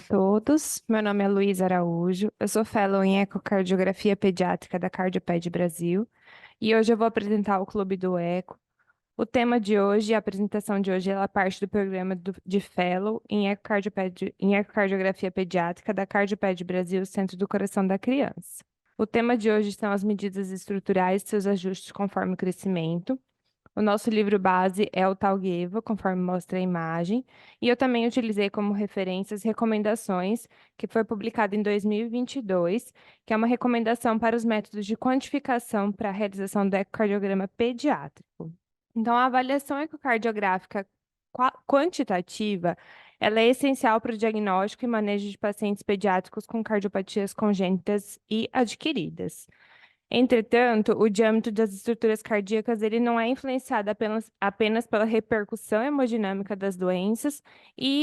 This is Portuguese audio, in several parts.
todos. Meu nome é Luísa Araújo. Eu sou fellow em ecocardiografia pediátrica da Cardioped Brasil e hoje eu vou apresentar o Clube do Eco. O tema de hoje, a apresentação de hoje, ela parte do programa de fellow em ecocardiografia pediátrica da Cardioped Brasil, Centro do Coração da Criança. O tema de hoje são as medidas estruturais e seus ajustes conforme o crescimento. O nosso livro base é o Talgueva, conforme mostra a imagem, e eu também utilizei como referências recomendações, que foi publicado em 2022, que é uma recomendação para os métodos de quantificação para a realização do ecocardiograma pediátrico. Então, a avaliação ecocardiográfica quantitativa, ela é essencial para o diagnóstico e manejo de pacientes pediátricos com cardiopatias congênitas e adquiridas. Entretanto, o diâmetro das estruturas cardíacas ele não é influenciado apenas pela repercussão hemodinâmica das doenças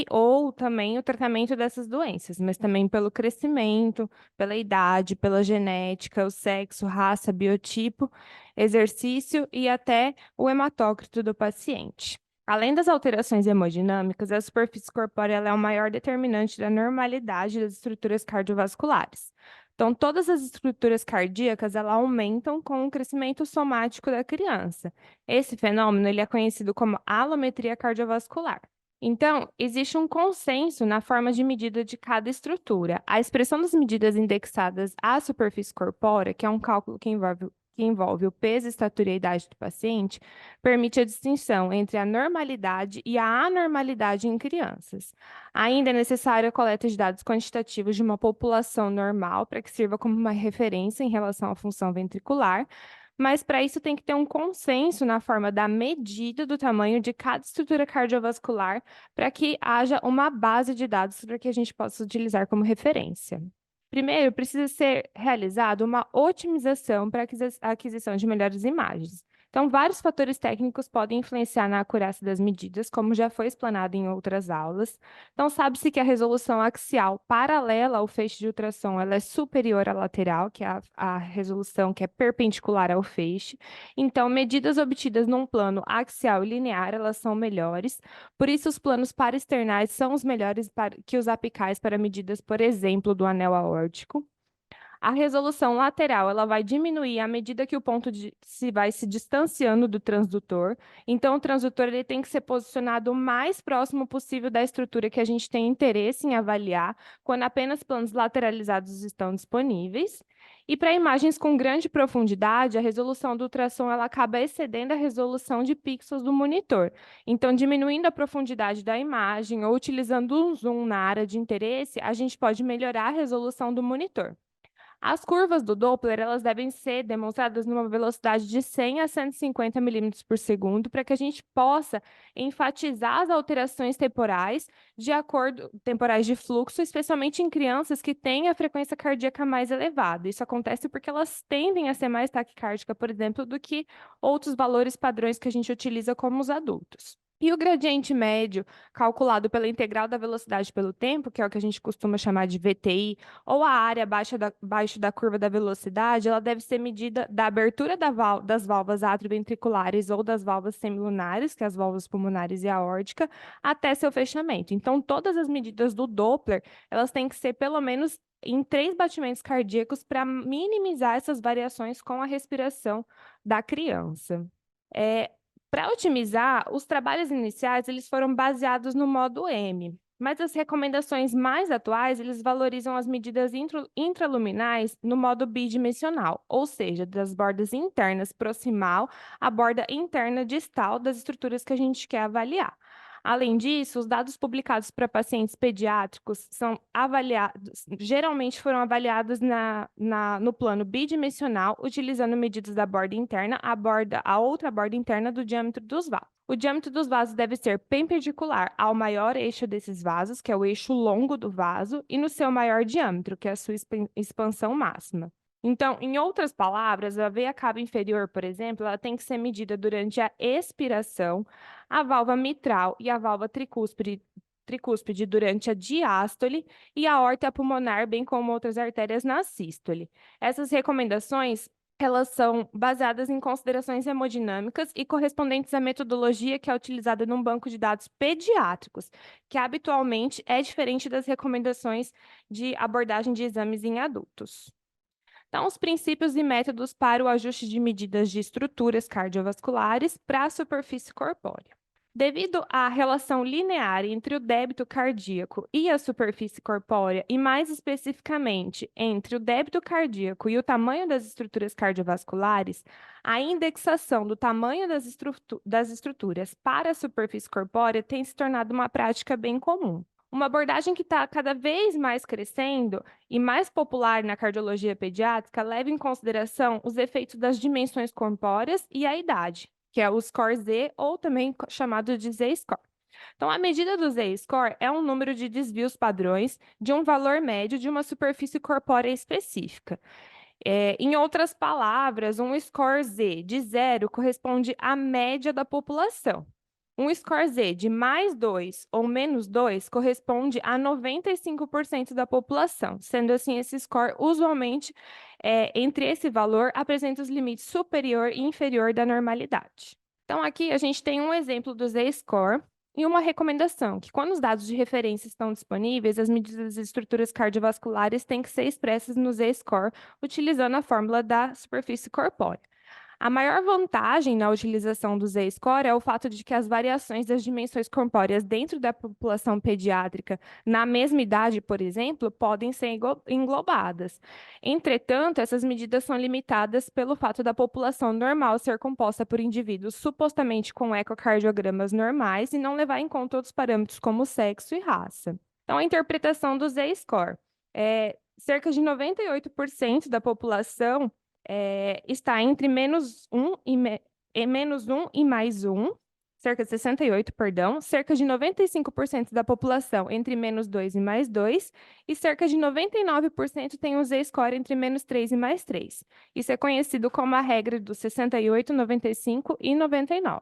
ou também o tratamento dessas doenças, mas também pelo crescimento, pela idade, pela genética, o sexo, raça, biotipo, exercício e até o hematócrito do paciente. Além das alterações hemodinâmicas, a superfície corpórea ela é o maior determinante da normalidade das estruturas cardiovasculares. Então, todas as estruturas cardíacas, elas aumentam com o crescimento somático da criança. Esse fenômeno, ele é conhecido como alometria cardiovascular. Então, existe um consenso na forma de medida de cada estrutura. A expressão das medidas indexadas à superfície corpórea, que é um cálculo que envolve o peso, estatura e a idade do paciente, permite a distinção entre a normalidade e a anormalidade em crianças. Ainda é necessária a coleta de dados quantitativos de uma população normal para que sirva como uma referência em relação à função ventricular, mas para isso tem que ter um consenso na forma da medida do tamanho de cada estrutura cardiovascular para que haja uma base de dados para que a gente possa utilizar como referência. Primeiro, precisa ser realizada uma otimização para a aquisição de melhores imagens. Então, vários fatores técnicos podem influenciar na acurácia das medidas, como já foi explanado em outras aulas. Então, sabe-se que a resolução axial paralela ao feixe de ultrassom ela é superior à lateral, que é a resolução que é perpendicular ao feixe. Então, medidas obtidas num plano axial e linear, elas são melhores. Por isso, os planos paraesternais são os melhores que os apicais para medidas, por exemplo, do anel aórtico. A resolução lateral, ela vai diminuir à medida que o ponto se vai se distanciando do transdutor. Então, o transdutor ele tem que ser posicionado o mais próximo possível da estrutura que a gente tem interesse em avaliar, quando apenas planos lateralizados estão disponíveis. E para imagens com grande profundidade, a resolução do ultrassom ela acaba excedendo a resolução de pixels do monitor. Então, diminuindo a profundidade da imagem ou utilizando um zoom na área de interesse, a gente pode melhorar a resolução do monitor. As curvas do Doppler, elas devem ser demonstradas numa velocidade de 100 a 150 milímetros por segundo, para que a gente possa enfatizar as alterações temporais de fluxo, especialmente em crianças que têm a frequência cardíaca mais elevada. Isso acontece porque elas tendem a ser mais taquicárdicas, por exemplo, do que outros valores padrões que a gente utiliza como os adultos. E o gradiente médio, calculado pela integral da velocidade pelo tempo, que é o que a gente costuma chamar de VTI, ou a área abaixo da curva da velocidade, ela deve ser medida da abertura das válvulas atrioventriculares ou das válvulas semilunares, que é as válvulas pulmonares e aórtica, até seu fechamento. Então, todas as medidas do Doppler, elas têm que ser pelo menos em 3 batimentos cardíacos para minimizar essas variações com a respiração da criança. Para otimizar, os trabalhos iniciais eles foram baseados no modo M, mas as recomendações mais atuais eles valorizam as medidas intraluminais no modo bidimensional, ou seja, das bordas internas proximal à borda interna distal das estruturas que a gente quer avaliar. Além disso, os dados publicados para pacientes pediátricos são avaliados, geralmente foram avaliados no plano bidimensional, utilizando medidas da borda interna, a outra borda interna do diâmetro dos vasos. O diâmetro dos vasos deve ser perpendicular ao maior eixo desses vasos, que é o eixo longo do vaso, e no seu maior diâmetro, que é a sua expansão máxima. Então, em outras palavras, a veia cava inferior, por exemplo, ela tem que ser medida durante a expiração, a válvula mitral e a válvula tricúspide durante a diástole e a aorta pulmonar, bem como outras artérias na sístole. Essas recomendações elas são baseadas em considerações hemodinâmicas e correspondentes à metodologia que é utilizada num banco de dados pediátricos, que habitualmente é diferente das recomendações de abordagem de exames em adultos. Então, os princípios e métodos para o ajuste de medidas de estruturas cardiovasculares para a superfície corpórea. Devido à relação linear entre o débito cardíaco e a superfície corpórea, e mais especificamente entre o débito cardíaco e o tamanho das estruturas cardiovasculares, a indexação do tamanho das estruturas para a superfície corpórea tem se tornado uma prática bem comum. Uma abordagem que está cada vez mais crescendo e mais popular na cardiologia pediátrica leva em consideração os efeitos das dimensões corpóreas e a idade, que é o score Z, ou também chamado de Z-score. Então, a medida do Z-score é um número de desvios padrões de um valor médio de uma superfície corpórea específica. Em outras palavras, um score Z de 0 corresponde à média da população. Um score Z de +2 ou -2 corresponde a 95% da população. Sendo assim, esse score usualmente, entre esse valor, apresenta os limites superior e inferior da normalidade. Então, aqui a gente tem um exemplo do Z-score e uma recomendação, que quando os dados de referência estão disponíveis, as medidas das estruturas cardiovasculares têm que ser expressas no Z-score, utilizando a fórmula da superfície corpórea. A maior vantagem na utilização do Z-score é o fato de que as variações das dimensões corpóreas dentro da população pediátrica, na mesma idade, por exemplo, podem ser englobadas. Entretanto, essas medidas são limitadas pelo fato da população normal ser composta por indivíduos supostamente com ecocardiogramas normais e não levar em conta outros parâmetros como sexo e raça. Então, a interpretação do Z-score é cerca de 98% da população está entre -1 e +1, cerca de 68, perdão, cerca de 95% da população entre -2 e +2, e cerca de 99% tem um Z-score entre -3 e +3. Isso é conhecido como a regra dos 68, 95 e 99.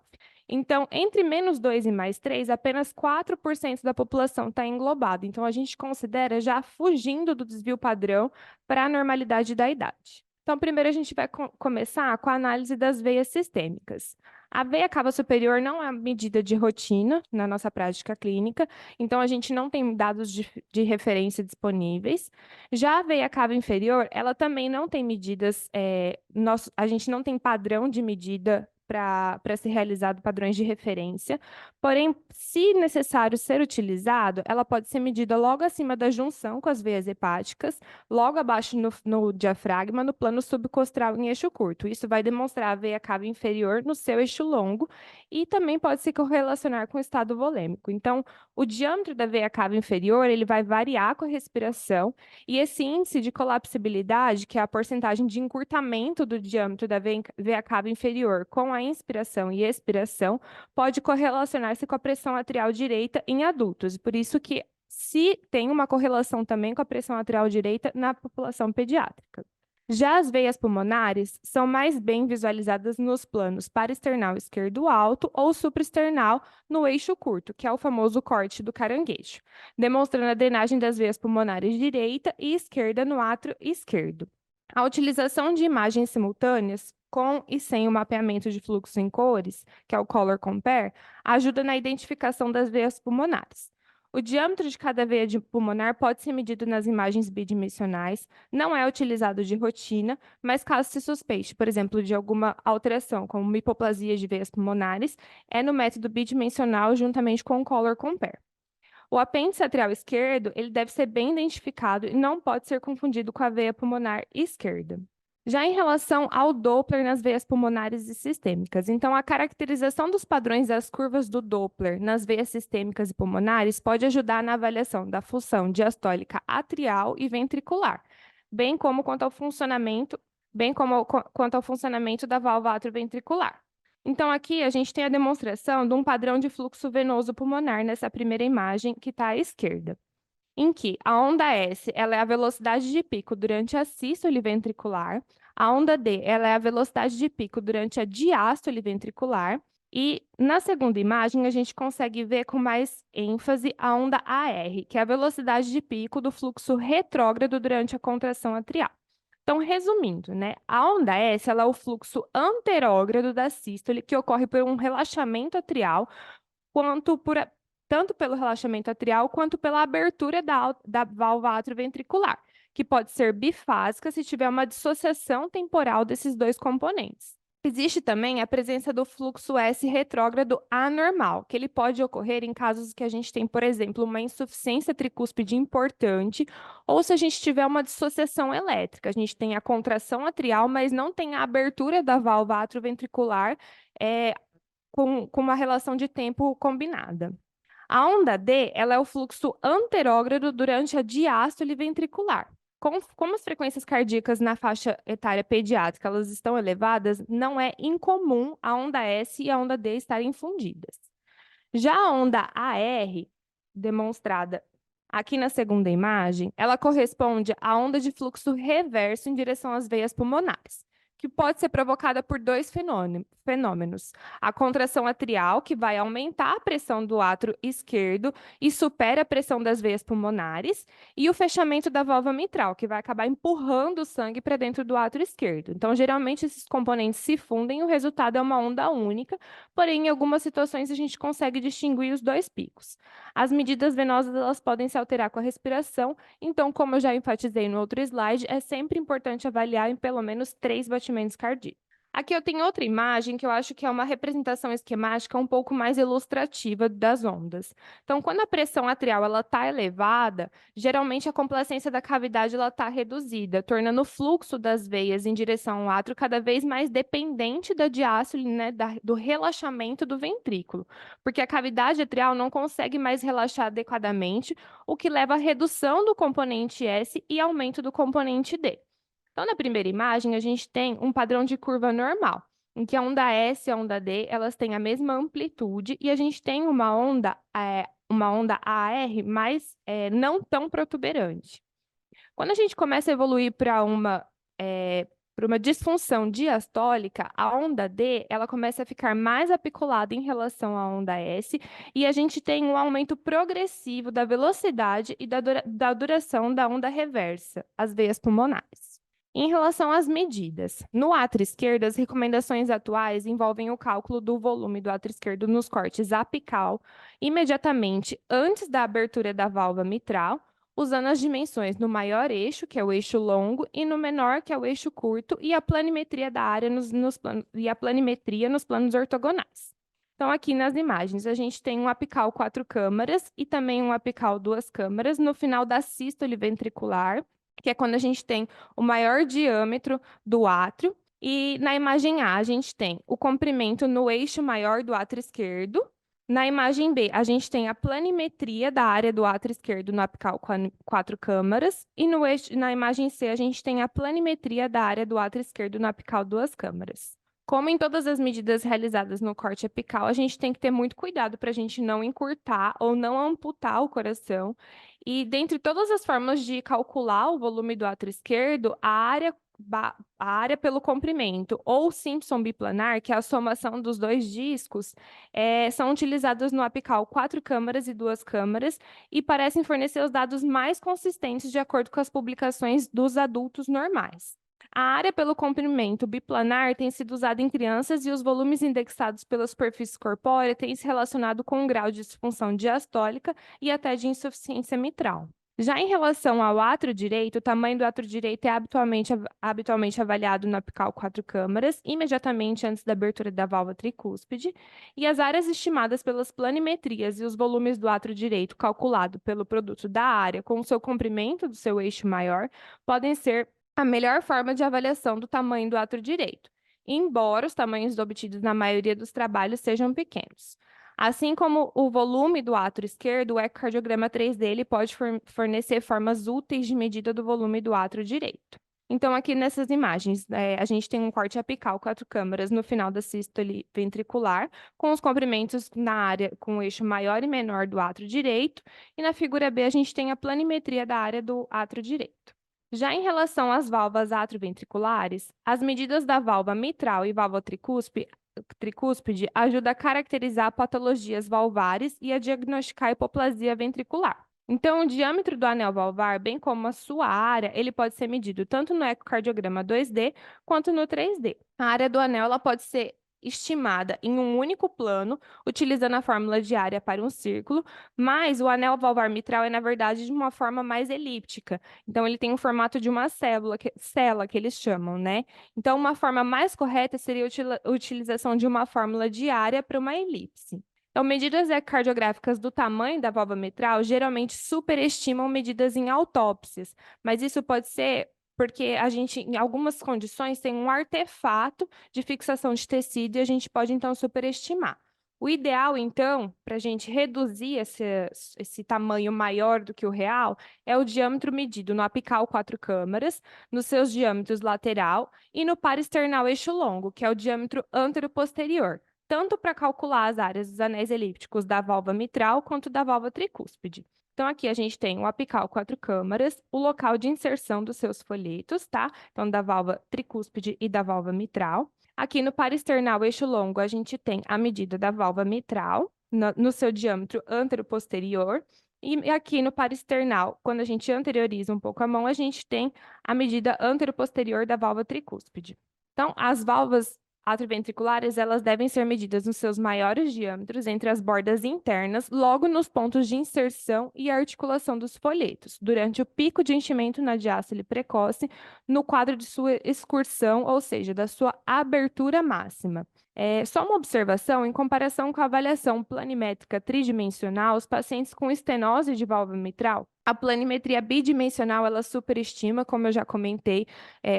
Então, entre -2 e +3, apenas 4% da população está englobada. Então, a gente considera já fugindo do desvio padrão para a normalidade da idade. Então, primeiro a gente vai começar com a análise das veias sistêmicas. A veia cava superior não é medida de rotina na nossa prática clínica, então a gente não tem dados de referência disponíveis. Já a veia cava inferior, ela também não tem medidas, a gente não tem padrão de medida para ser realizado padrões de referência, porém, se necessário ser utilizado, ela pode ser medida logo acima da junção com as veias hepáticas, logo abaixo no diafragma, no plano subcostral em eixo curto. Isso vai demonstrar a veia cava inferior no seu eixo longo e também pode se correlacionar com o estado volêmico. Então, o diâmetro da veia cava inferior, ele vai variar com a respiração e esse índice de colapsibilidade, que é a porcentagem de encurtamento do diâmetro da veia cava inferior com a inspiração e expiração, pode correlacionar-se com a pressão arterial direita em adultos. Por isso que se tem uma correlação também com a pressão arterial direita na população pediátrica. Já as veias pulmonares são mais bem visualizadas nos planos parasternal esquerdo alto ou supraesternal no eixo curto, que é o famoso corte do caranguejo, demonstrando a drenagem das veias pulmonares direita e esquerda no átrio esquerdo. A utilização de imagens simultâneas com e sem o mapeamento de fluxo em cores, que é o Color Compare, ajuda na identificação das veias pulmonares. O diâmetro de cada veia pulmonar pode ser medido nas imagens bidimensionais, não é utilizado de rotina, mas caso se suspeite, por exemplo, de alguma alteração, como uma hipoplasia de veias pulmonares, é no método bidimensional juntamente com o Color Compare. O apêndice atrial esquerdo, ele deve ser bem identificado e não pode ser confundido com a veia pulmonar esquerda. Já em relação ao Doppler nas veias pulmonares e sistêmicas, então a caracterização dos padrões das curvas do Doppler nas veias sistêmicas e pulmonares pode ajudar na avaliação da função diastólica atrial e ventricular, bem como quanto ao funcionamento da válvula atrioventricular. Então, aqui a gente tem a demonstração de um padrão de fluxo venoso pulmonar nessa primeira imagem, que está à esquerda, em que a onda S ela é a velocidade de pico durante a sístole ventricular, a onda D ela é a velocidade de pico durante a diástole ventricular, e na segunda imagem a gente consegue ver com mais ênfase a onda AR, que é a velocidade de pico do fluxo retrógrado durante a contração atrial. Então, resumindo, né, a onda S ela é o fluxo anterógrado da sístole que ocorre por um relaxamento atrial, quanto tanto pelo relaxamento atrial quanto pela abertura da válvula atrioventricular, que pode ser bifásica se tiver uma dissociação temporal desses dois componentes. Existe também a presença do fluxo S retrógrado anormal, que ele pode ocorrer em casos que a gente tem, por exemplo, uma insuficiência tricúspide importante, ou se a gente tiver uma dissociação elétrica. A gente tem a contração atrial, mas não tem a abertura da válvula atrioventricular com uma relação de tempo combinada. A onda D, ela é o fluxo anterógrado durante a diástole ventricular. Como as frequências cardíacas na faixa etária pediátrica elas estão elevadas, não é incomum a onda S e a onda D estarem fundidas. Já a onda AR, demonstrada aqui na segunda imagem, ela corresponde à onda de fluxo reverso em direção às veias pulmonares, que pode ser provocada por dois fenômenos. A contração atrial, que vai aumentar a pressão do átrio esquerdo e supera a pressão das veias pulmonares, e o fechamento da válvula mitral, que vai acabar empurrando o sangue para dentro do átrio esquerdo. Então, geralmente, esses componentes se fundem e o resultado é uma onda única, porém, em algumas situações, a gente consegue distinguir os dois picos. As medidas venosas elas podem se alterar com a respiração, então, como eu já enfatizei no outro slide, é sempre importante avaliar em pelo menos 3 batimentos cardíacos. Aqui eu tenho outra imagem que eu acho que é uma representação esquemática um pouco mais ilustrativa das ondas. Então, quando a pressão atrial está elevada, geralmente a complacência da cavidade está reduzida, tornando o fluxo das veias em direção ao átrio cada vez mais dependente da diástole, né, do relaxamento do ventrículo, porque a cavidade atrial não consegue mais relaxar adequadamente, o que leva à redução do componente S e aumento do componente D. Então, na primeira imagem, a gente tem um padrão de curva normal, em que a onda S e a onda D, elas têm a mesma amplitude, e a gente tem uma onda AR, mas não tão protuberante. Quando a gente começa a evoluir para uma disfunção diastólica, a onda D, ela começa a ficar mais apiculada em relação à onda S, e a gente tem um aumento progressivo da velocidade e da duração da onda reversa, as veias pulmonares. Em relação às medidas, no átrio esquerdo, as recomendações atuais envolvem o cálculo do volume do átrio esquerdo nos cortes apical, imediatamente antes da abertura da válvula mitral, usando as dimensões no maior eixo, que é o eixo longo, e no menor, que é o eixo curto, e a planimetria da área nos planos ortogonais. Então, aqui nas imagens, a gente tem um apical 4 câmaras e também um apical 2 câmaras no final da sístole ventricular, que é quando a gente tem o maior diâmetro do átrio, e na imagem A, a gente tem o comprimento no eixo maior do átrio esquerdo. Na imagem B, a gente tem a planimetria da área do átrio esquerdo no apical 4 câmaras, e na imagem C, a gente tem a planimetria da área do átrio esquerdo no apical 2 câmaras. Como em todas as medidas realizadas no corte apical, a gente tem que ter muito cuidado para a gente não encurtar ou não amputar o coração. E dentre todas as formas de calcular o volume do átrio esquerdo, a área pelo comprimento ou Simpson biplanar, que é a somação dos dois discos, são utilizadas no apical 4 câmaras e 2 câmaras e parecem fornecer os dados mais consistentes de acordo com as publicações dos adultos normais. A área pelo comprimento biplanar tem sido usada em crianças e os volumes indexados pela superfície corpórea têm se relacionado com o grau de disfunção diastólica e até de insuficiência mitral. Já em relação ao átrio direito, o tamanho do átrio direito é habitualmente avaliado no apical 4 câmaras, imediatamente antes da abertura da válvula tricúspide, e as áreas estimadas pelas planimetrias e os volumes do átrio direito calculado pelo produto da área com o seu comprimento do seu eixo maior podem ser a melhor forma de avaliação do tamanho do átrio direito, embora os tamanhos obtidos na maioria dos trabalhos sejam pequenos. Assim como o volume do átrio esquerdo, o ecocardiograma 3D ele pode fornecer formas úteis de medida do volume do átrio direito. Então, aqui nessas imagens, a gente tem um corte apical 4 câmaras no final da sístole ventricular, com os comprimentos na área com o eixo maior e menor do átrio direito, e na figura B a gente tem a planimetria da área do átrio direito. Já em relação às válvulas atrioventriculares, as medidas da válvula mitral e válvula tricúspide ajudam a caracterizar patologias valvares e a diagnosticar hipoplasia ventricular. Então, o diâmetro do anel valvar, bem como a sua área, ele pode ser medido tanto no ecocardiograma 2D quanto no 3D. A área do anel ela pode ser estimada em um único plano, utilizando a fórmula de área para um círculo, mas o anel valvar mitral é, na verdade, de uma forma mais elíptica. Então, ele tem o formato de uma célula que eles chamam, né? Então, uma forma mais correta seria a utilização de uma fórmula de área para uma elipse. Então, medidas ecocardiográficas do tamanho da válvula mitral geralmente superestimam medidas em autópsias, mas isso pode ser porque a gente, em algumas condições, tem um artefato de fixação de tecido e a gente pode, então, superestimar. O ideal, então, para a gente reduzir esse tamanho maior do que o real, é o diâmetro medido no apical 4 câmaras, nos seus diâmetros lateral e no par external eixo longo, que é o diâmetro antero-posterior, tanto para calcular as áreas dos anéis elípticos da válvula mitral quanto da válvula tricúspide. Então, aqui a gente tem o apical 4 câmaras, o local de inserção dos seus folhetos, tá? Então, da válvula tricúspide e da válvula mitral. Aqui no par external eixo longo, a gente tem a medida da válvula mitral, no seu diâmetro antero-posterior. E aqui no par external, quando a gente anterioriza um pouco a mão, a gente tem a medida antero-posterior da válvula tricúspide. Então, as válvulas atrioventriculares, elas devem ser medidas nos seus maiores diâmetros entre as bordas internas, logo nos pontos de inserção e articulação dos folhetos, durante o pico de enchimento na diástole precoce, no quadro de sua excursão, ou seja, da sua abertura máxima. Só uma observação, em comparação com a avaliação planimétrica tridimensional, os pacientes com estenose de válvula mitral, a planimetria bidimensional, ela superestima, como eu já comentei,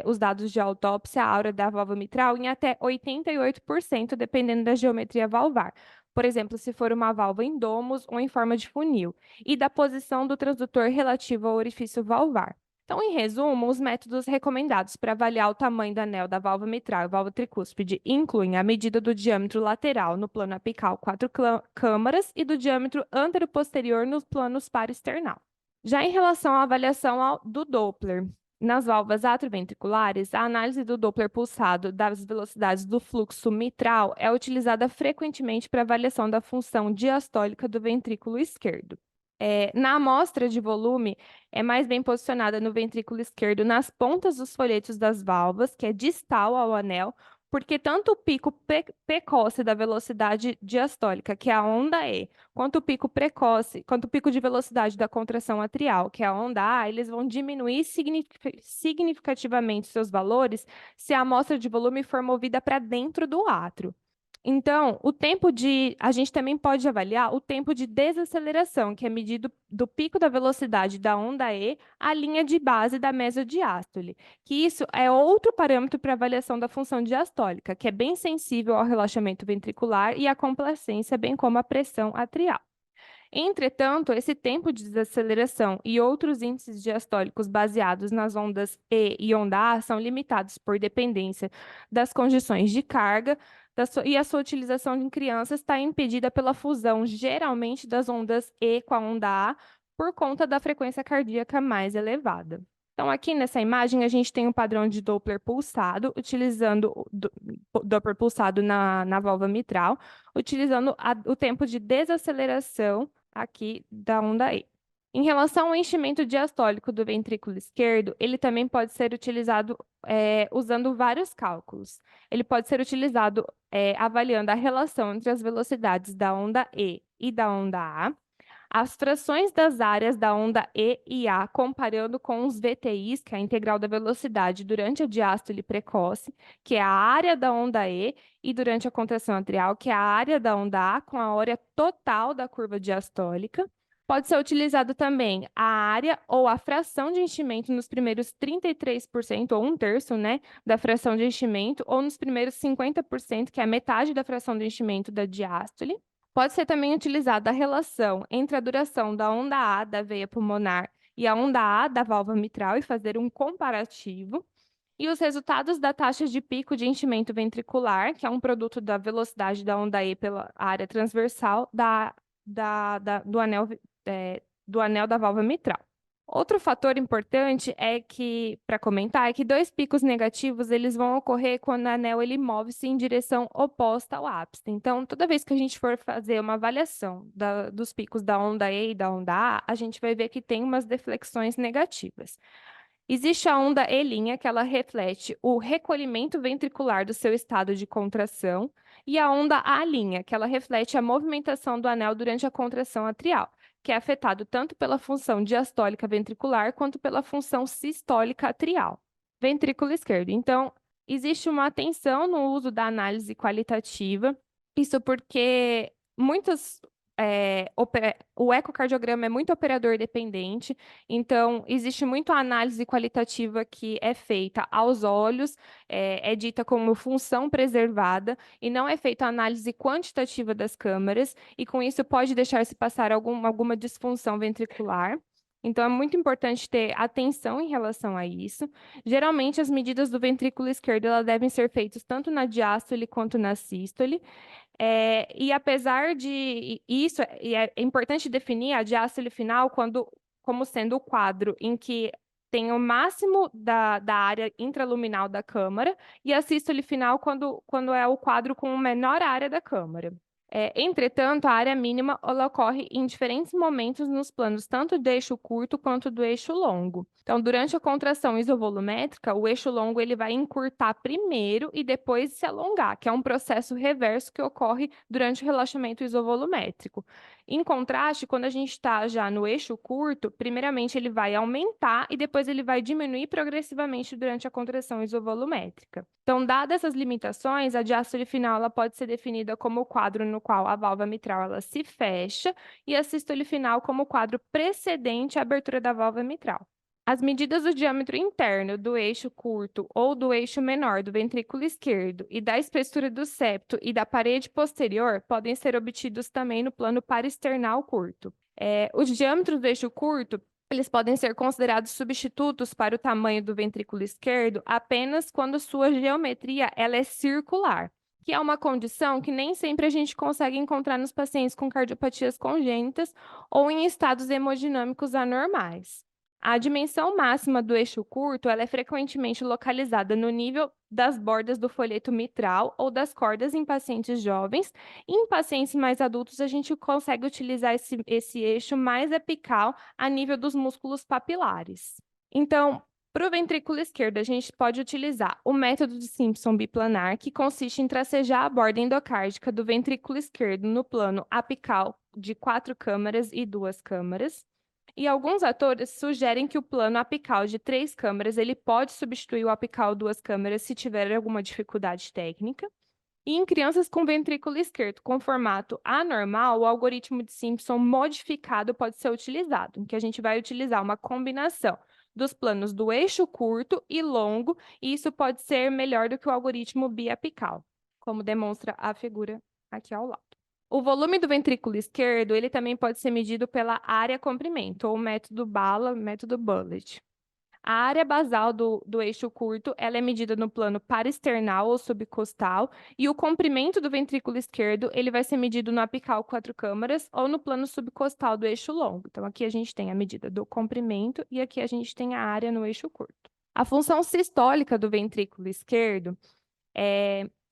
os dados de autópsia, a área da válvula mitral, em até 88%, dependendo da geometria valvar. Por exemplo, se for uma válvula em domos ou em forma de funil, e da posição do transdutor relativo ao orifício valvar. Então, em resumo, os métodos recomendados para avaliar o tamanho do anel da válvula mitral e válvula tricúspide incluem a medida do diâmetro lateral no plano apical 4 câmaras e do diâmetro antero-posterior nos planos par external. Já em relação à avaliação do Doppler, nas válvulas atrioventriculares, a análise do Doppler pulsado das velocidades do fluxo mitral é utilizada frequentemente para avaliação da função diastólica do ventrículo esquerdo. Na amostra de volume, é mais bem posicionada no ventrículo esquerdo, nas pontas dos folhetos das válvulas, que é distal ao anel, porque tanto o pico precoce da velocidade diastólica, que é a onda E, quanto o pico precoce, quanto o pico de velocidade da contração atrial, que é a onda A, eles vão diminuir significativamente seus valores se a amostra de volume for movida para dentro do átrio. Então, a gente também pode avaliar o tempo de desaceleração, que é medido do pico da velocidade da onda E à linha de base da mesodiástole, que isso é outro parâmetro para avaliação da função diastólica, que é bem sensível ao relaxamento ventricular e à complacência, bem como à pressão atrial. Entretanto, esse tempo de desaceleração e outros índices diastólicos baseados nas ondas E e onda A são limitados por dependência das condições de carga, e a sua utilização em crianças está impedida pela fusão, geralmente, das ondas E com a onda A, por conta da frequência cardíaca mais elevada. Então, aqui nessa imagem, a gente tem um padrão de Doppler pulsado, utilizando o Doppler pulsado na válvula mitral, utilizando o tempo de desaceleração aqui da onda E. Em relação ao enchimento diastólico do ventrículo esquerdo, ele também pode ser utilizado usando vários cálculos. Ele pode ser utilizado avaliando a relação entre as velocidades da onda E e da onda A, as frações das áreas da onda E e A, comparando com os VTIs, que é a integral da velocidade durante a diástole precoce, que é a área da onda E, e durante a contração atrial, que é a área da onda A, com a área total da curva diastólica. Pode ser utilizado também a área ou a fração de enchimento nos primeiros 33%, ou um terço, né, da fração de enchimento, ou nos primeiros 50%, que é a metade da fração de enchimento da diástole. Pode ser também utilizada a relação entre a duração da onda A da veia pulmonar e a onda A da válvula mitral e fazer um comparativo. E os resultados da taxa de pico de enchimento ventricular, que é um produto da velocidade da onda E pela área transversal do anel da válvula mitral. Outro fator importante para comentar, é que dois picos negativos eles vão ocorrer quando o anel ele move-se em direção oposta ao ápice. Então, toda vez que a gente for fazer uma avaliação dos picos da onda E e da onda A gente vai ver que tem umas deflexões negativas. Existe a onda E', que ela reflete o recolhimento ventricular do seu estado de contração, e a onda A', que ela reflete a movimentação do anel durante a contração atrial, que é afetado tanto pela função diastólica ventricular quanto pela função sistólica atrial. Ventrículo esquerdo. Então, existe uma atenção no uso da análise qualitativa, isso porque o ecocardiograma é muito operador dependente, então existe muito análise qualitativa que é feita aos olhos, é dita como função preservada, e não é feita a análise quantitativa das câmaras, e com isso pode deixar-se passar alguma disfunção ventricular. Então, é muito importante ter atenção em relação a isso. Geralmente, as medidas do ventrículo esquerdo elas devem ser feitas tanto na diástole quanto na sístole. E apesar de isso, é importante definir a diástole final como sendo o quadro em que tem o máximo da área intraluminal da câmara, e a sístole final quando é o quadro com menor área da câmara. Entretanto, a área mínima ela ocorre em diferentes momentos nos planos, tanto do eixo curto quanto do eixo longo. Então, durante a contração isovolumétrica, o eixo longo ele vai encurtar primeiro e depois se alongar, que é um processo reverso que ocorre durante o relaxamento isovolumétrico. Em contraste, quando a gente está já no eixo curto, primeiramente ele vai aumentar e depois ele vai diminuir progressivamente durante a contração isovolumétrica. Então, dadas essas limitações, a diástole final ela pode ser definida como o quadro no qual a válvula mitral ela se fecha e a sístole final como o quadro precedente à abertura da válvula mitral. As medidas do diâmetro interno do eixo curto ou do eixo menor do ventrículo esquerdo e da espessura do septo e da parede posterior podem ser obtidos também no plano parasternal curto. Os diâmetros do eixo curto eles podem ser considerados substitutos para o tamanho do ventrículo esquerdo apenas quando sua geometria ela é circular, que é uma condição que nem sempre a gente consegue encontrar nos pacientes com cardiopatias congênitas ou em estados hemodinâmicos anormais. A dimensão máxima do eixo curto ela é frequentemente localizada no nível das bordas do folheto mitral ou das cordas em pacientes jovens. E em pacientes mais adultos, a gente consegue utilizar esse eixo mais apical a nível dos músculos papilares. Então, para o ventrículo esquerdo, a gente pode utilizar o método de Simpson biplanar, que consiste em tracejar a borda endocárdica do ventrículo esquerdo no plano apical de 4 câmaras e 2 câmaras. E alguns autores sugerem que o plano apical de 3 câmaras ele pode substituir o apical 2 câmaras se tiver alguma dificuldade técnica. E em crianças com ventrículo esquerdo com formato anormal, o algoritmo de Simpson modificado pode ser utilizado, em que a gente vai utilizar uma combinação dos planos do eixo curto e longo, e isso pode ser melhor do que o algoritmo biapical, como demonstra a figura aqui ao lado. O volume do ventrículo esquerdo, ele também pode ser medido pela área comprimento, ou método Bala, método Bullet. A área basal do eixo curto, ela é medida no plano parasternal ou subcostal, e o comprimento do ventrículo esquerdo, ele vai ser medido no apical 4 câmaras ou no plano subcostal do eixo longo. Então, aqui a gente tem a medida do comprimento e aqui a gente tem a área no eixo curto. A função sistólica do ventrículo esquerdo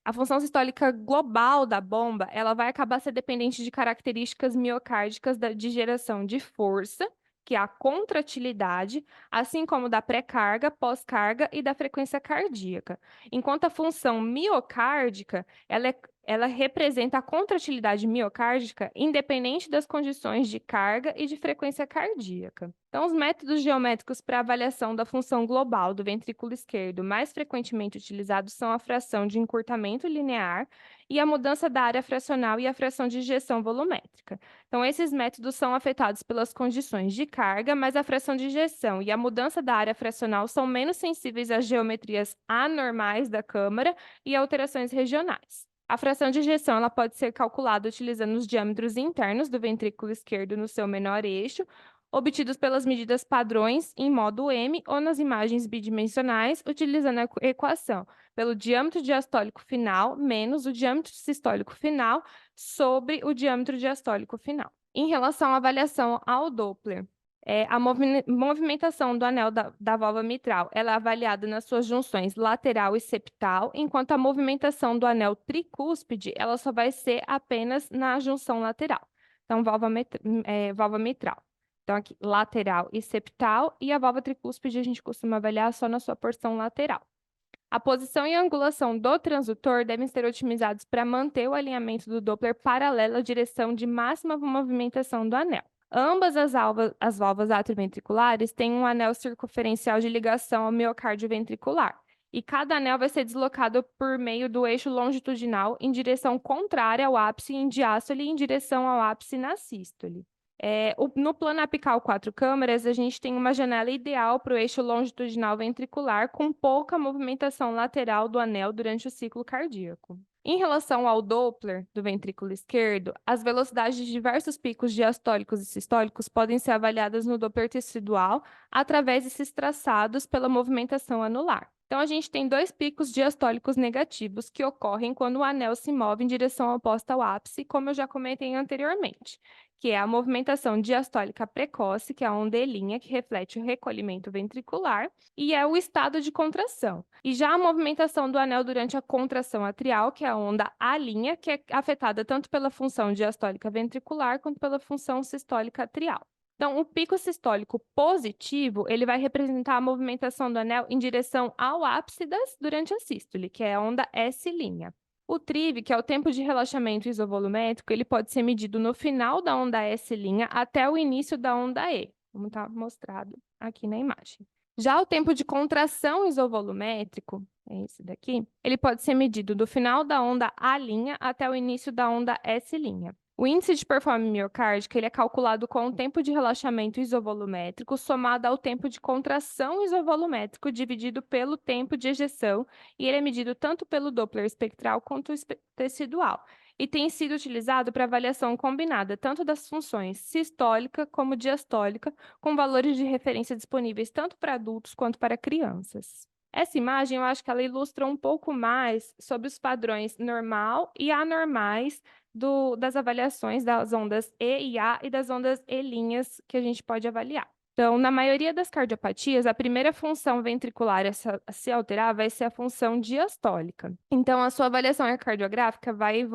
a função sistólica global da bomba, ela vai acabar ser dependente de características miocárdicas de geração de força, que é a contratilidade, assim como da pré-carga, pós-carga e da frequência cardíaca. Enquanto a função miocárdica, ela representa a contratilidade miocárdica independente das condições de carga e de frequência cardíaca. Então, os métodos geométricos para avaliação da função global do ventrículo esquerdo mais frequentemente utilizados são a fração de encurtamento linear e a mudança da área fracional e a fração de ejeção volumétrica. Então, esses métodos são afetados pelas condições de carga, mas a fração de ejeção e a mudança da área fracional são menos sensíveis às geometrias anormais da câmara e alterações regionais. A fração de ejeção ela pode ser calculada utilizando os diâmetros internos do ventrículo esquerdo no seu menor eixo, obtidos pelas medidas padrões em modo M ou nas imagens bidimensionais, utilizando a equação pelo diâmetro diastólico final menos o diâmetro sistólico final sobre o diâmetro diastólico final. Em relação à avaliação ao Doppler, A movimentação do anel da válvula mitral, ela é avaliada nas suas junções lateral e septal, enquanto a movimentação do anel tricúspide, ela só vai ser apenas na junção lateral. Então, válvula mitral. Então, aqui, lateral e septal, e a válvula tricúspide a gente costuma avaliar só na sua porção lateral. A posição e a angulação do transdutor devem ser otimizados para manter o alinhamento do Doppler paralelo à direção de máxima movimentação do anel. Ambas as válvulas atrioventriculares têm um anel circunferencial de ligação ao miocárdio ventricular, e cada anel vai ser deslocado por meio do eixo longitudinal em direção contrária ao ápice em diástole e em direção ao ápice na sístole. No plano apical 4 câmaras, a gente tem uma janela ideal para o eixo longitudinal ventricular, com pouca movimentação lateral do anel durante o ciclo cardíaco. Em relação ao Doppler do ventrículo esquerdo, as velocidades de diversos picos diastólicos e sistólicos podem ser avaliadas no Doppler tecidual através desses traçados pela movimentação anular. Então, a gente tem dois picos diastólicos negativos que ocorrem quando o anel se move em direção oposta ao ápice, como eu já comentei anteriormente, que é a movimentação diastólica precoce, que é a onda E', que reflete o recolhimento ventricular, e é o estado de contração. E já a movimentação do anel durante a contração atrial, que é a onda A', que é afetada tanto pela função diastólica ventricular quanto pela função sistólica atrial. Então, o pico sistólico positivo, ele vai representar a movimentação do anel em direção ao ápice durante a sístole, que é a onda S'. O TRIV, que é o tempo de relaxamento isovolumétrico, ele pode ser medido no final da onda S' até o início da onda E, como está mostrado aqui na imagem. Já o tempo de contração isovolumétrico, é esse daqui, ele pode ser medido do final da onda A' até o início da onda S'. O índice de performance miocárdica ele é calculado com o tempo de relaxamento isovolumétrico somado ao tempo de contração isovolumétrico dividido pelo tempo de ejeção, e ele é medido tanto pelo Doppler espectral quanto tecidual, e tem sido utilizado para avaliação combinada tanto das funções sistólica como diastólica, com valores de referência disponíveis tanto para adultos quanto para crianças. Essa imagem, eu acho que ela ilustra um pouco mais sobre os padrões normal e anormais das avaliações das ondas E e A e das ondas E' que a gente pode avaliar. Então, na maioria das cardiopatias, a primeira função ventricular a se alterar vai ser a função diastólica. Então, a sua avaliação ecocardiográfica vai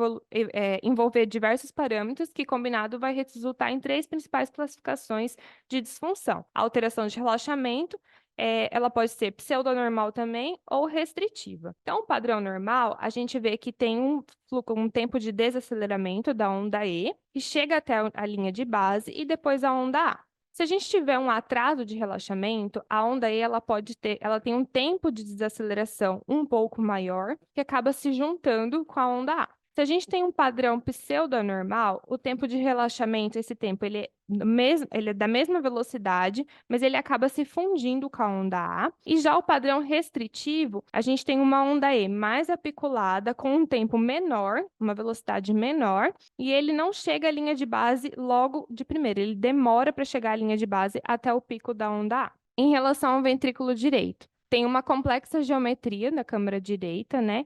envolver diversos parâmetros que, combinado, vai resultar em três principais classificações de disfunção: a alteração de relaxamento, ela pode ser pseudonormal também ou restritiva. Então, o padrão normal, a gente vê que tem um tempo de desaceleramento da onda E, que chega até a linha de base, e depois a onda A. Se a gente tiver um atraso de relaxamento, a onda E ela tem um tempo de desaceleração um pouco maior, que acaba se juntando com a onda A. Se a gente tem um padrão pseudonormal, o tempo de relaxamento, esse tempo, ele é da mesma velocidade, mas ele acaba se fundindo com a onda A. E já o padrão restritivo, a gente tem uma onda E mais apiculada, com um tempo menor, uma velocidade menor, e ele não chega à linha de base logo de primeira, ele demora para chegar à linha de base até o pico da onda A. Em relação ao ventrículo direito, tem uma complexa geometria na câmara direita, né?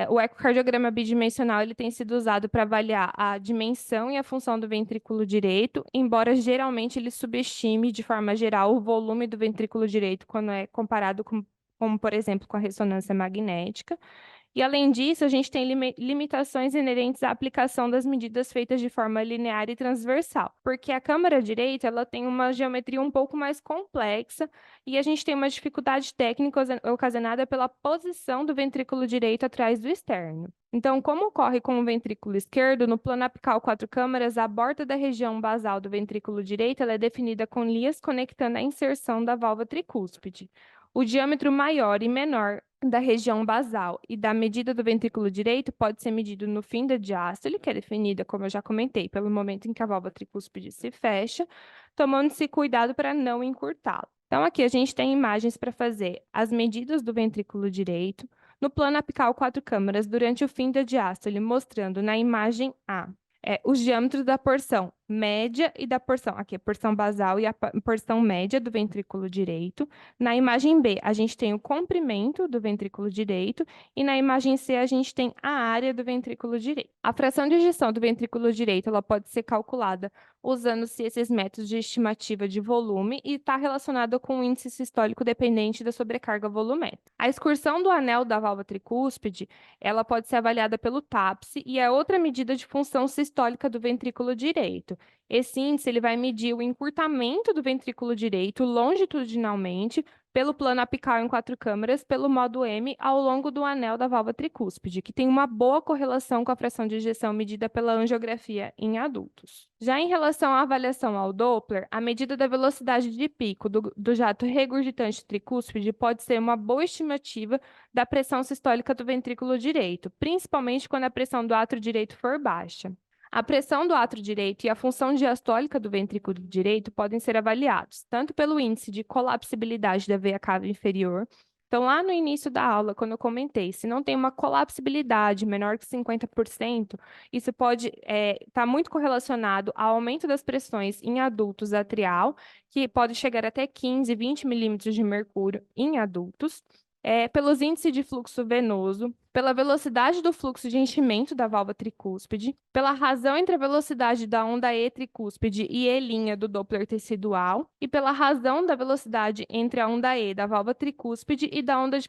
O ecocardiograma bidimensional ele tem sido usado para avaliar a dimensão e a função do ventrículo direito, embora geralmente ele subestime, de forma geral, o volume do ventrículo direito quando é comparado como, por exemplo, com a ressonância magnética. E, além disso, a gente tem limitações inerentes à aplicação das medidas feitas de forma linear e transversal, porque a câmara direita ela tem uma geometria um pouco mais complexa e a gente tem uma dificuldade técnica ocasionada pela posição do ventrículo direito atrás do externo. Então, como ocorre com o ventrículo esquerdo, no plano apical 4 câmaras, a borda da região basal do ventrículo direito ela é definida com linhas conectando a inserção da válvula tricúspide. O diâmetro maior e menor da região basal e da medida do ventrículo direito pode ser medido no fim da diástole, que é definida, como eu já comentei, pelo momento em que a válvula tricúspide se fecha, tomando-se cuidado para não encurtá-la. Então, aqui a gente tem imagens para fazer as medidas do ventrículo direito no plano apical 4 câmaras durante o fim da diástole, mostrando na imagem A os diâmetros da porção média e da porção, aqui a porção basal e a porção média do ventrículo direito. Na imagem B, a gente tem o comprimento do ventrículo direito e na imagem C a gente tem a área do ventrículo direito. A fração de ejeção do ventrículo direito, ela pode ser calculada usando-se esses métodos de estimativa de volume e está relacionado com o índice sistólico dependente da sobrecarga volumétrica. A excursão do anel da válvula tricúspide, ela pode ser avaliada pelo TAPSE e é outra medida de função sistólica do ventrículo direito. Esse índice ele vai medir o encurtamento do ventrículo direito longitudinalmente pelo plano apical em 4 câmaras, pelo modo M, ao longo do anel da válvula tricúspide, que tem uma boa correlação com a fração de ejeção medida pela angiografia em adultos. Já em relação à avaliação ao Doppler, a medida da velocidade de pico do jato regurgitante tricúspide pode ser uma boa estimativa da pressão sistólica do ventrículo direito, principalmente quando a pressão do átrio direito for baixa. A pressão do átrio direito e a função diastólica do ventrículo direito podem ser avaliados, tanto pelo índice de colapsibilidade da veia cava inferior. Então, lá no início da aula, quando eu comentei, se não tem uma colapsibilidade menor que 50%, isso pode estar muito correlacionado ao aumento das pressões em adultos atrial, que pode chegar até 15, 20 milímetros de mercúrio em adultos. Pelos índices de fluxo venoso, pela velocidade do fluxo de enchimento da válvula tricúspide, pela razão entre a velocidade da onda E tricúspide e E' do Doppler tecidual, e pela razão da velocidade entre a onda E da válvula tricúspide e da onda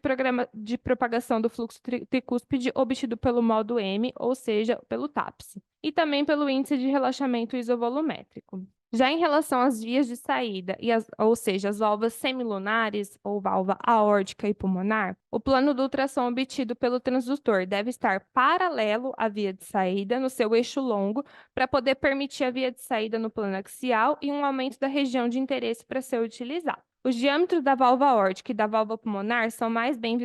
de propagação do fluxo tricúspide obtido pelo modo M, ou seja, pelo TAPSE, e também pelo índice de relaxamento isovolumétrico. Já em relação às vias de saída, ou seja, as válvulas semilunares ou válvula aórtica e pulmonar, o plano do ultrassom obtido pelo transdutor deve estar paralelo à via de saída no seu eixo longo para poder permitir a via de saída no plano axial e um aumento da região de interesse para ser utilizado. Os diâmetros da válvula aórtica e da válvula pulmonar são mais bem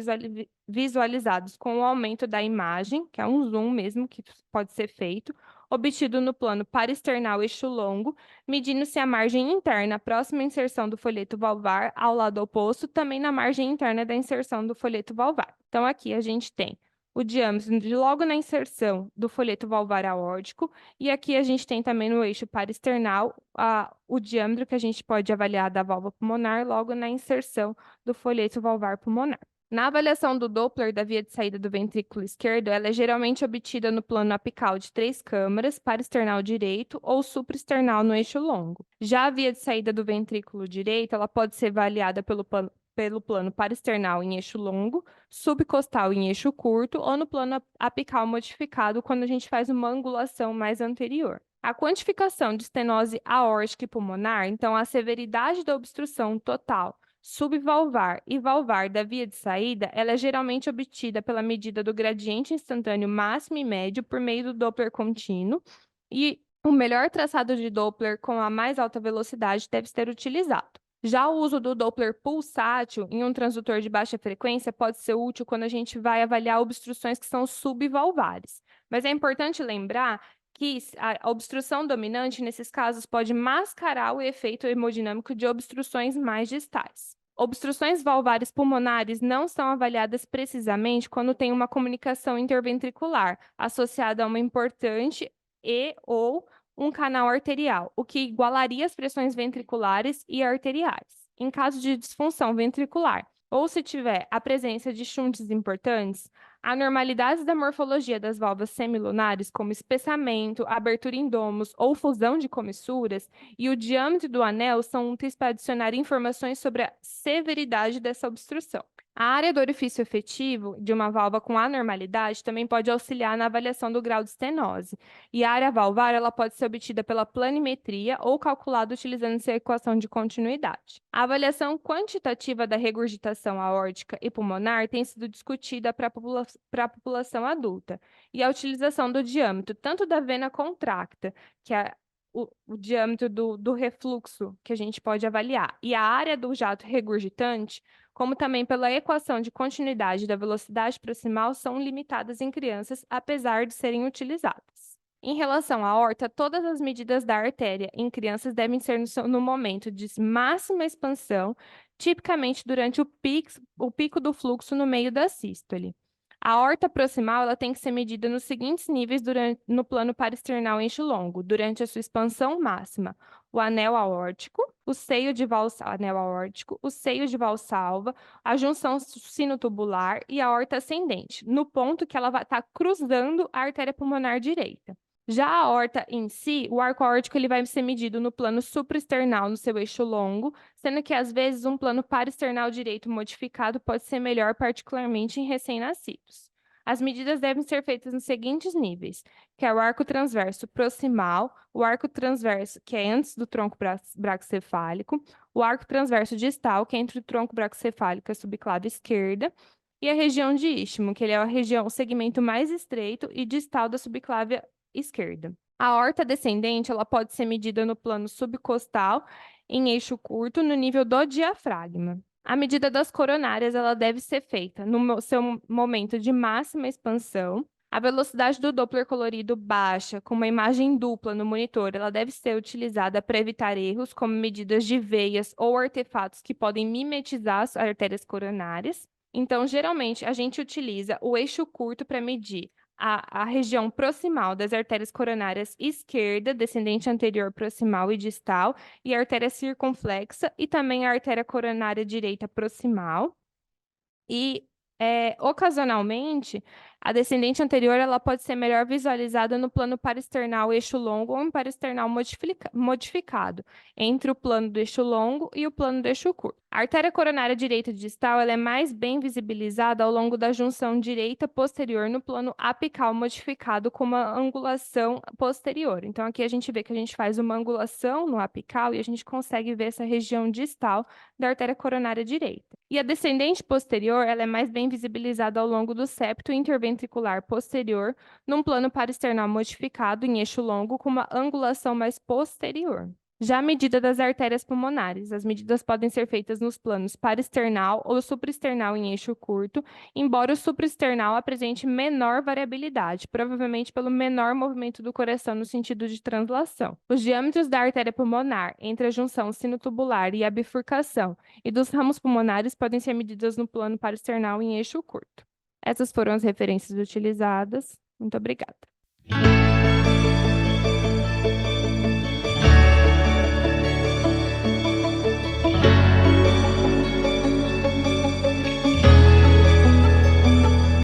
visualizados com o aumento da imagem, que é um zoom mesmo que pode ser feito, obtido no plano parasternal eixo longo, medindo-se a margem interna próxima à inserção do folheto valvar ao lado oposto, também na margem interna da inserção do folheto valvar. Então, aqui a gente tem o diâmetro de logo na inserção do folheto valvar aórtico, e aqui a gente tem também no eixo parasternal o diâmetro que a gente pode avaliar da válvula pulmonar logo na inserção do folheto valvar pulmonar. Na avaliação do Doppler da via de saída do ventrículo esquerdo, ela é geralmente obtida no plano apical de 3 câmaras, parasternal direito ou supraesternal no eixo longo. Já a via de saída do ventrículo direito, ela pode ser avaliada pelo plano parasternal em eixo longo, subcostal em eixo curto ou no plano apical modificado quando a gente faz uma angulação mais anterior. A quantificação de estenose aórtica e pulmonar, então a severidade da obstrução total subvalvar e valvar da via de saída, ela é geralmente obtida pela medida do gradiente instantâneo máximo e médio por meio do Doppler contínuo, e o melhor traçado de Doppler com a mais alta velocidade deve ser utilizado. Já o uso do Doppler pulsátil em um transdutor de baixa frequência pode ser útil quando a gente vai avaliar obstruções que são subvalvares. Mas é importante lembrar que a obstrução dominante, nesses casos, pode mascarar o efeito hemodinâmico de obstruções mais distais. Obstruções valvares pulmonares não são avaliadas precisamente quando tem uma comunicação interventricular associada a uma importante ou um canal arterial, o que igualaria as pressões ventriculares e arteriais. Em caso de disfunção ventricular, ou se tiver a presença de shunts importantes, anormalidades da morfologia das válvulas semilunares, como espessamento, abertura em domos ou fusão de comissuras, e o diâmetro do anel são úteis para adicionar informações sobre a severidade dessa obstrução. A área do orifício efetivo de uma válvula com anormalidade também pode auxiliar na avaliação do grau de estenose. E a área valvar ela pode ser obtida pela planimetria ou calculada utilizando-se a equação de continuidade. A avaliação quantitativa da regurgitação aórtica e pulmonar tem sido discutida para a população adulta. E a utilização do diâmetro, tanto da vena contracta, que é o diâmetro do refluxo que a gente pode avaliar, e a área do jato regurgitante, como também pela equação de continuidade da velocidade proximal, são limitadas em crianças, apesar de serem utilizadas. Em relação à aorta, todas as medidas da artéria em crianças devem ser no momento de máxima expansão, tipicamente durante o pico do fluxo no meio da sístole. A aorta proximal ela tem que ser medida nos seguintes níveis no plano parasternal eixo longo, durante a sua expansão máxima: o anel aórtico, o seio de anel aórtico, o seio de valsalva, a junção sinotubular e a aorta ascendente, no ponto que ela vai estar cruzando a artéria pulmonar direita. Já a aorta em si, o arco aórtico ele vai ser medido no plano supraesternal, no seu eixo longo, sendo que às vezes um plano paraesternal direito modificado pode ser melhor, particularmente em recém-nascidos. As medidas devem ser feitas nos seguintes níveis, que é o arco transverso proximal, o arco transverso, que é antes do tronco braquicefálico, o arco transverso distal, que é entre o tronco braquicefálico e a subclave esquerda, e a região de istmo, que ele é a região, o segmento mais estreito e distal da subclave esquerda. A aorta descendente ela pode ser medida no plano subcostal, em eixo curto, no nível do diafragma. A medida das coronárias ela deve ser feita no seu momento de máxima expansão. A velocidade do Doppler colorido baixa, com uma imagem dupla no monitor, ela deve ser utilizada para evitar erros, como medidas de veias ou artefatos que podem mimetizar as artérias coronárias. Então, geralmente, a gente utiliza o eixo curto para medir a região proximal das artérias coronárias esquerda, descendente anterior proximal e distal, e a artéria circunflexa, e também a artéria coronária direita proximal. E, ocasionalmente, a descendente anterior ela pode ser melhor visualizada no plano parasternal eixo longo ou em parasternal modificado, entre o plano do eixo longo e o plano do eixo curto. A artéria coronária direita distal ela é mais bem visibilizada ao longo da junção direita posterior no plano apical modificado com uma angulação posterior. Então, aqui a gente vê que a gente faz uma angulação no apical e a gente consegue ver essa região distal da artéria coronária direita. E a descendente posterior, ela é mais bem visibilizada ao longo do septo interventricular posterior, num plano parasternal modificado em eixo longo com uma angulação mais posterior. Já a medida das artérias pulmonares, as medidas podem ser feitas nos planos parasternal ou supraesternal em eixo curto, embora o supraesternal apresente menor variabilidade, provavelmente pelo menor movimento do coração no sentido de translação. Os diâmetros da artéria pulmonar entre a junção sinotubular e a bifurcação e dos ramos pulmonares podem ser medidas no plano parasternal em eixo curto. Essas foram as referências utilizadas. Muito obrigada.